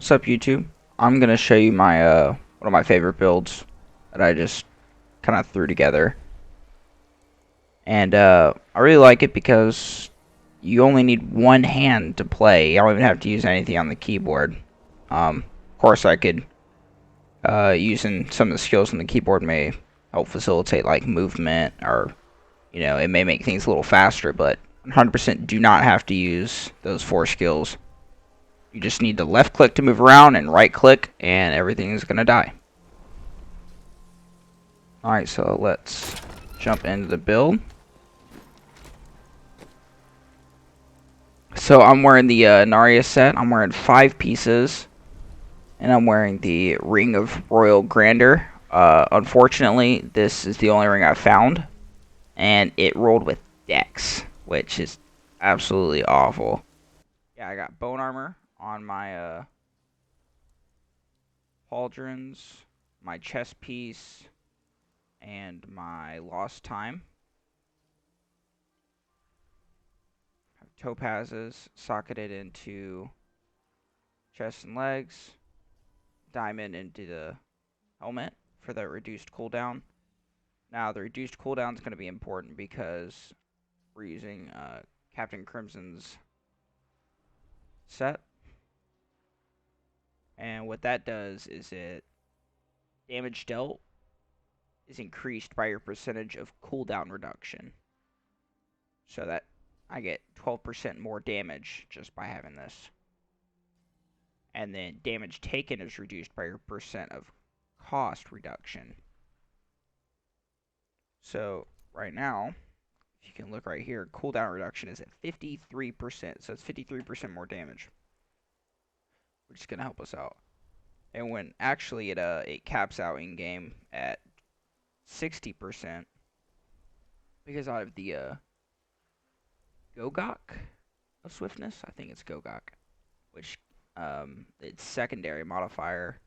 What's up, YouTube? I'm gonna show you my one of my favorite builds that I just kind of threw together, and I really like it because you only need one hand to play. You don't even have to use anything on the keyboard. Of course, I could using some of the skills on the keyboard may help facilitate like movement, or it may make things a little faster. But 100% do not have to use those four skills. You just need to left click to move around and right click, and everything is gonna die. Alright, so let's jump into the build. So I'm wearing the Narya set. I'm wearing 5 pieces. And I'm wearing the Ring of Royal Grandeur. Unfortunately, this is the only ring I found. And it rolled with Dex, which is absolutely awful. Yeah, I got bone armor on my pauldrons, my chest piece, and my lost time. Topazes socketed into chest and legs, diamond into the helmet for the reduced cooldown. Now, the reduced cooldown is going to be important because we're using Captain Crimson's set. And what that does is it damage dealt is increased by your percentage of cooldown reduction. So that I get 12% more damage just by having this. And then damage taken is reduced by your percent of cost reduction. So right now, if you can look right here, cooldown reduction is at 53%. So it's 53% more damage, which is going to help us out. And when actually it caps out in game at 60% because I have the Gogok of swiftness. I think it's Gogok, which its secondary modifier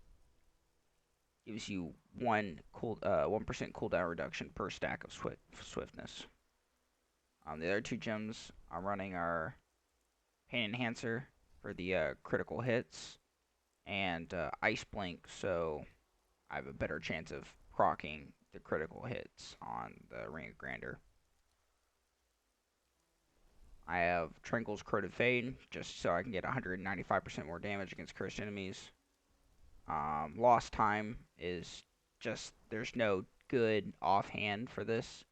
gives you 1% cooldown reduction per stack of swiftness. The other 2 gems I'm running are Pain Enhancer for the critical hits and Ice Blink, so I have a better chance of proccing the critical hits on the Ring of Grandeur. I have Tranquil's Corroded Fade, just so I can get 195% more damage against cursed enemies. Lost Time is just, there's no good offhand for this,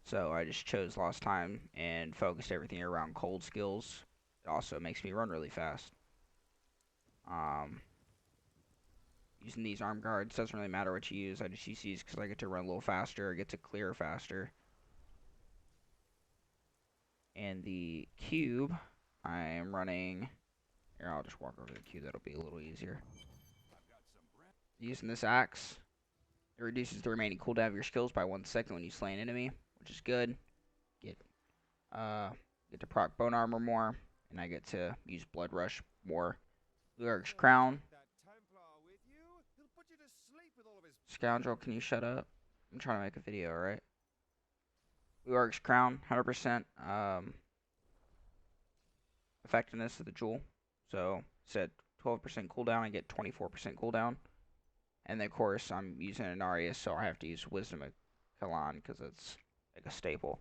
so I just chose Lost Time and focused everything around cold skills. It also makes me run really fast. Using these arm guards doesn't really matter what you use. I just use these because I get to run a little faster, I get to clear faster. And the cube, I am running. Here, I'll just walk over the cube. That'll be a little easier. Using this axe, it reduces the remaining cooldown of your skills by 1 second when you slay an enemy, which is good. Get get to proc bone armor more, and I get to use blood rush more. Lurk's crown. Scoundrel, can you shut up? I'm trying to make a video, alright? Lurk's crown, 100% effectiveness of the jewel. So, said 12% cooldown, I get 24% cooldown. And then, of course, I'm using an Arius, so I have to use Wisdom of Kalan because it's like a staple.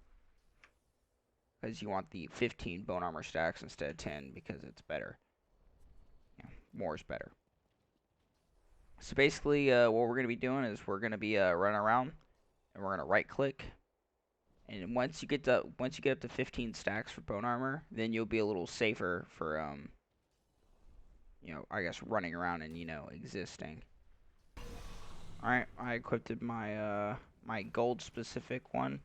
Because you want the 15 bone armor stacks instead of 10 because it's better. More is better. So basically, what we're going to be doing is we're going to be running around, and we're going to right click. And once you get up to 15 stacks for bone armor, then you'll be a little safer for I guess running around and existing. All right, I equipped my my gold specific one.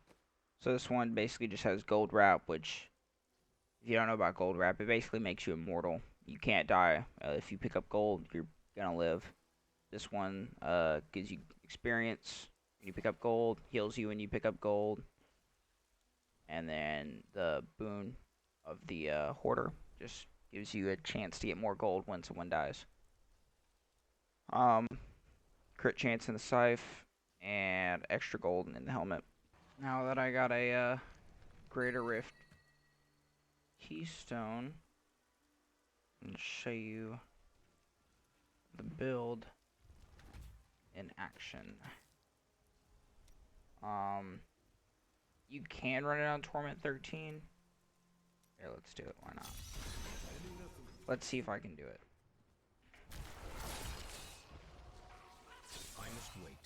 So this one basically just has gold wrap, which if you don't know about gold wrap, it basically makes you immortal. You can't die. If you pick up gold, you're gonna live. This one gives you experience when you pick up gold, heals you when you pick up gold, and then the boon of the hoarder just gives you a chance to get more gold when someone dies. Crit chance in the scythe, and extra gold in the helmet. Now that I got a Greater Rift keystone, I'll show you build in action. You can run it on Torment 13. Here, let's do it. Why not? Let's see if I can do it. I must wait.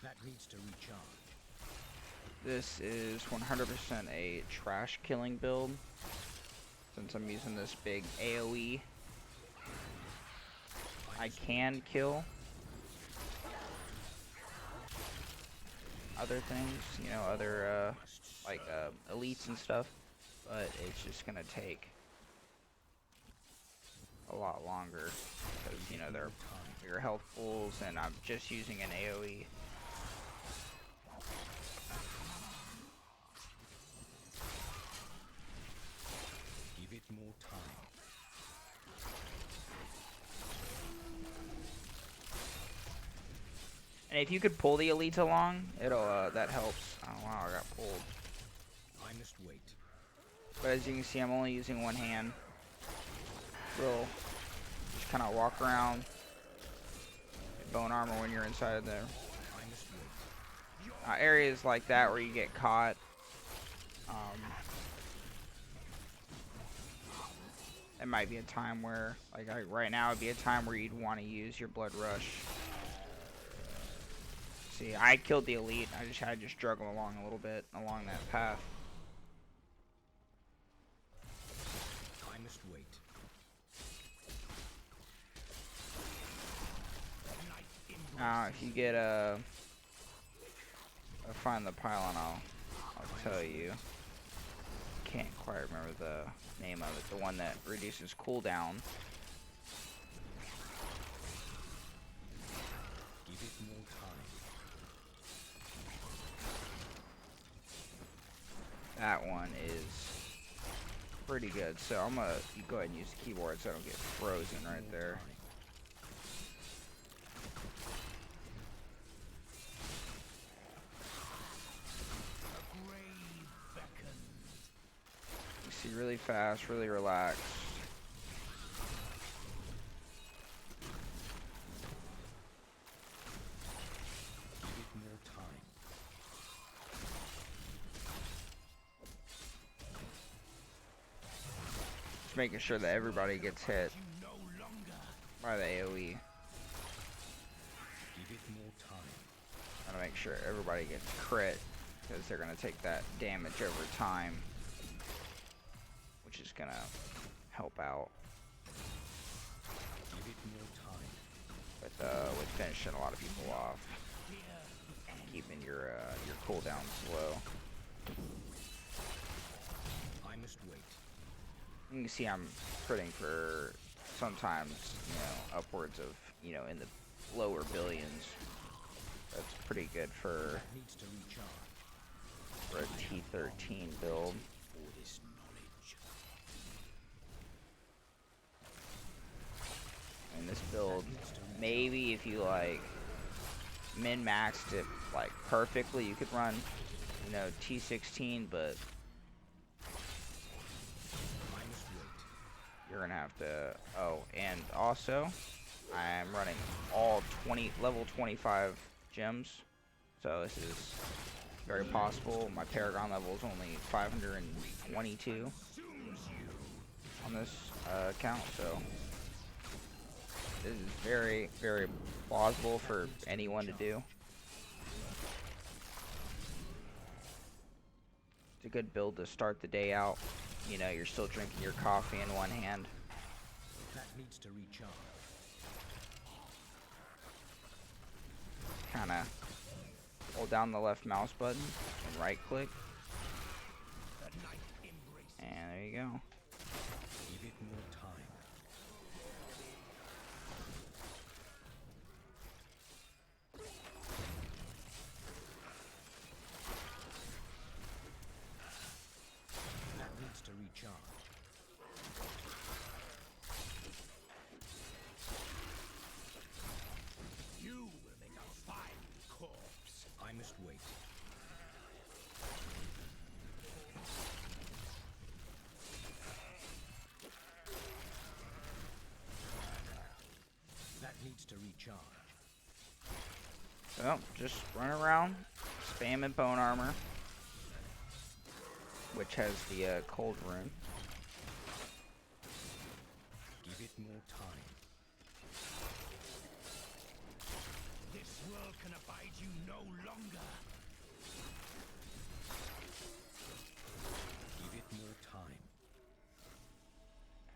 That needs to recharge. This is 100% a trash killing build. Since I'm using this big AoE, I can kill other things, you know, other like elites and stuff, but it's just gonna take a lot longer because, you know, they're bigger health pools and I'm just using an AoE. Give it more time. And if you could pull the elites along, it'll that helps. Oh wow, I got pulled. I must wait. But as you can see, I'm only using one hand. We'll just kind of walk around. Get bone armor when you're inside of there. I must wait. Areas like that where you get caught. It might be a time where, like right now, it'd be a time where you'd want to use your blood rush. See, I killed the elite. I just had to struggle along a little bit along that path. I must wait. Now, if you get find the pylon, I'll tell you. Can't quite remember the name of it. The one that reduces cooldown. Give it more time. That one is pretty good. So I'm gonna go ahead and use the keyboard so I don't get frozen right there. You see, really fast, really relaxed. Give it more time. Just making sure that everybody gets hit by the AoE. Give it more time. Gotta make sure everybody gets crit, because they're gonna take that damage over time, which is gonna help out Give it more time. with finishing a lot of people off, keeping your cooldowns low. I must wait. You can see I'm critting for sometimes, you know, upwards of, you know, in the lower billions. That's pretty good for That needs to recharge. a T13 build. All this knowledge. And this build, maybe if you like min-maxed it like perfectly, you could run, you know, T16, but I must wait. you're gonna have to. Oh, and also, I'm running all level 25 gems, so this is very possible. My Paragon level is only 522 on this account, so this is very, very plausible for anyone to do. It's a good build to start the day out. You know, you're still drinking your coffee in one hand. That needs to recharge. Kind of hold down the left mouse button and right click. And there you go. Give it more time. That needs to recharge. You will make a fine corpse. I must wait. recharge. So, just run around, spamming bone armor, which has the cold rune. Give it more time. This world can abide you no longer. Give it more time.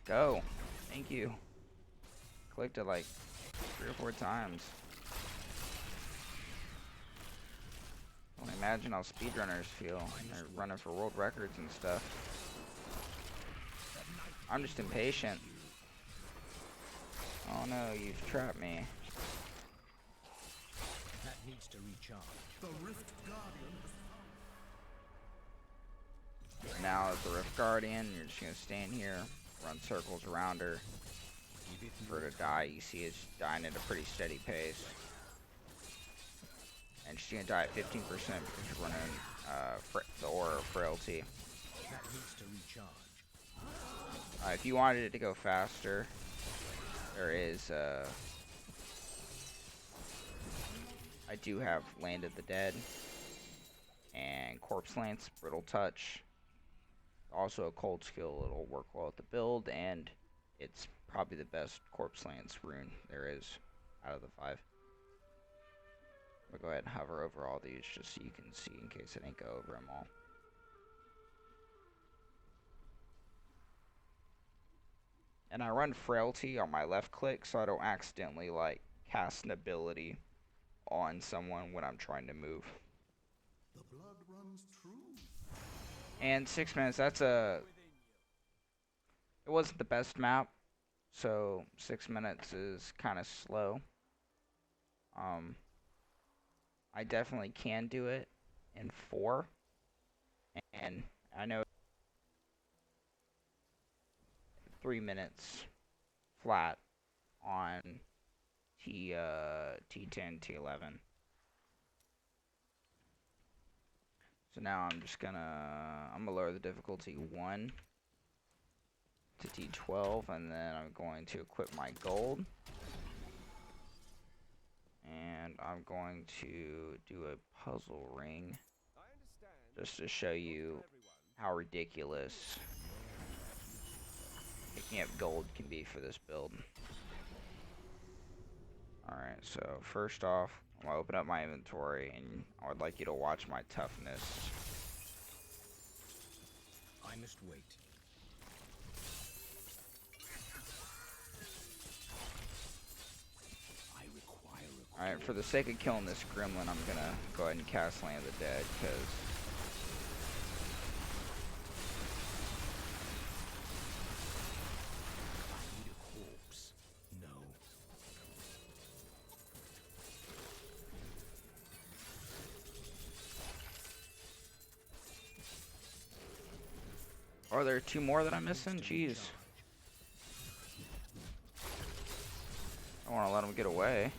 Go. Thank you. Clicked it like 3 or 4 times. I can imagine how speedrunners feel when they're running for world records and stuff. I'm just impatient. Oh no, you've trapped me. That needs to recharge. The Rift Guardian. Now as the Rift Guardian, you're just gonna stand here, run circles around her. Give it For her to die, you see it's dying at a pretty steady pace. And she's gonna die at 15% because you're running the Aura of Frailty. That needs to recharge. If you wanted it to go faster, there is I do have Land of the Dead and Corpse Lance, Brittle Touch. Also a cold skill, it'll work well with the build, and it's probably the best Corpse Lance rune there is out of the 5. I'll go ahead and hover over all these just so you can see in case I didn't go over them all. And I run Frailty on my left click so I don't accidentally like cast an ability on someone when I'm trying to move. The blood runs true. And 6 minutes, it wasn't the best map, so 6 minutes is kind of slow. I definitely can do it in 4, and I know 3 minutes flat on T10, T11. So now I'm gonna lower the difficulty 1 to T12, and then I'm going to equip my gold. And I'm going to do a puzzle ring just to show you how ridiculous picking up gold can be for this build. Alright, so first off, I'm going to open up my inventory, and I would like you to watch my toughness. I must wait. I require a Alright, for the sake of killing this gremlin, I'm going to go ahead and cast Land of the Dead, because I need a corpse. No. are there 2 more that I'm missing? Jeez. I don't want to let them get away.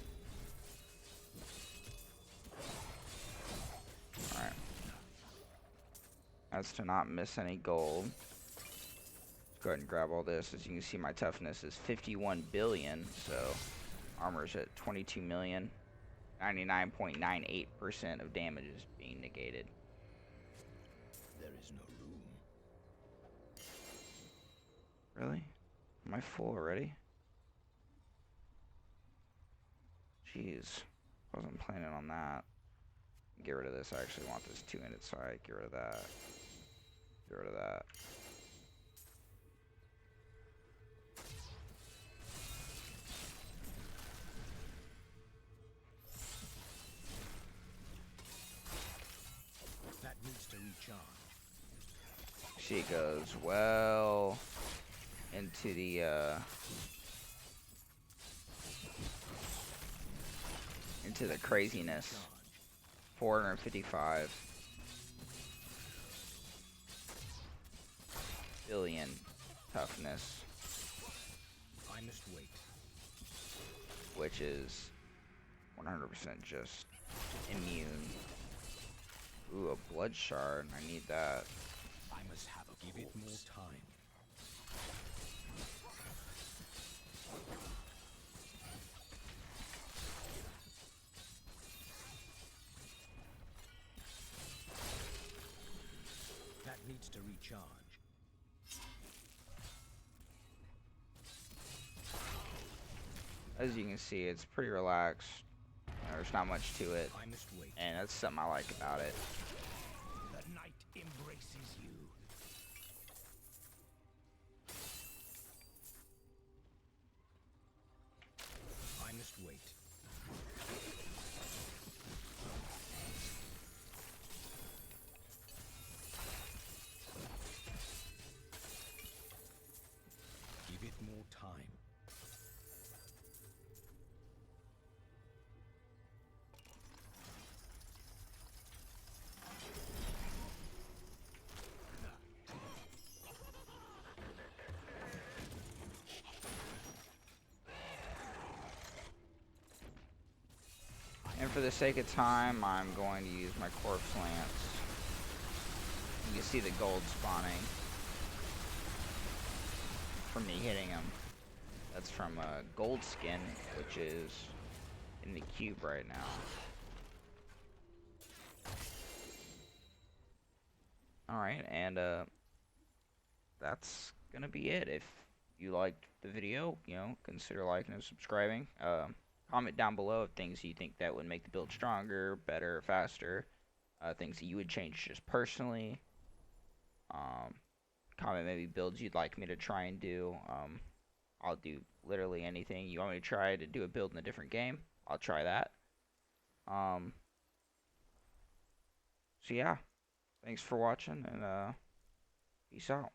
Alright. That's to not miss any gold. Let's go ahead and grab all this. As you can see, my toughness is 51 billion, so armor's at 22 million. 99.98% of damage is being negated. There is no room. Really? Am I full already? Jeez. Wasn't planning on that. Get rid of this. I actually want this 2-handed side. Get rid of that. Get rid of that. That needs to recharge. She goes well into the craziness. 455 billion toughness, I must wait. which is 100% just immune. Ooh, a blood shard. I need that. I must have a give it more time. charge. As you can see, it's pretty relaxed. There's not much to it, I must wait. and that's something I like about it. The night embraces you. I must wait. Give it more time. And for the sake of time, I'm going to use my corpse lance. You can see the gold spawning from me hitting him. That's from a gold skin, which is in the cube right now. Alright, and that's gonna be it. If you liked the video, consider liking and subscribing. Comment down below of things you think that would make the build stronger, better, faster. Things that you would change just personally. Comment maybe builds you'd like me to try and do. I'll do literally anything. You want me to try to do a build in a different game? I'll try that. So yeah, thanks for watching, and peace out.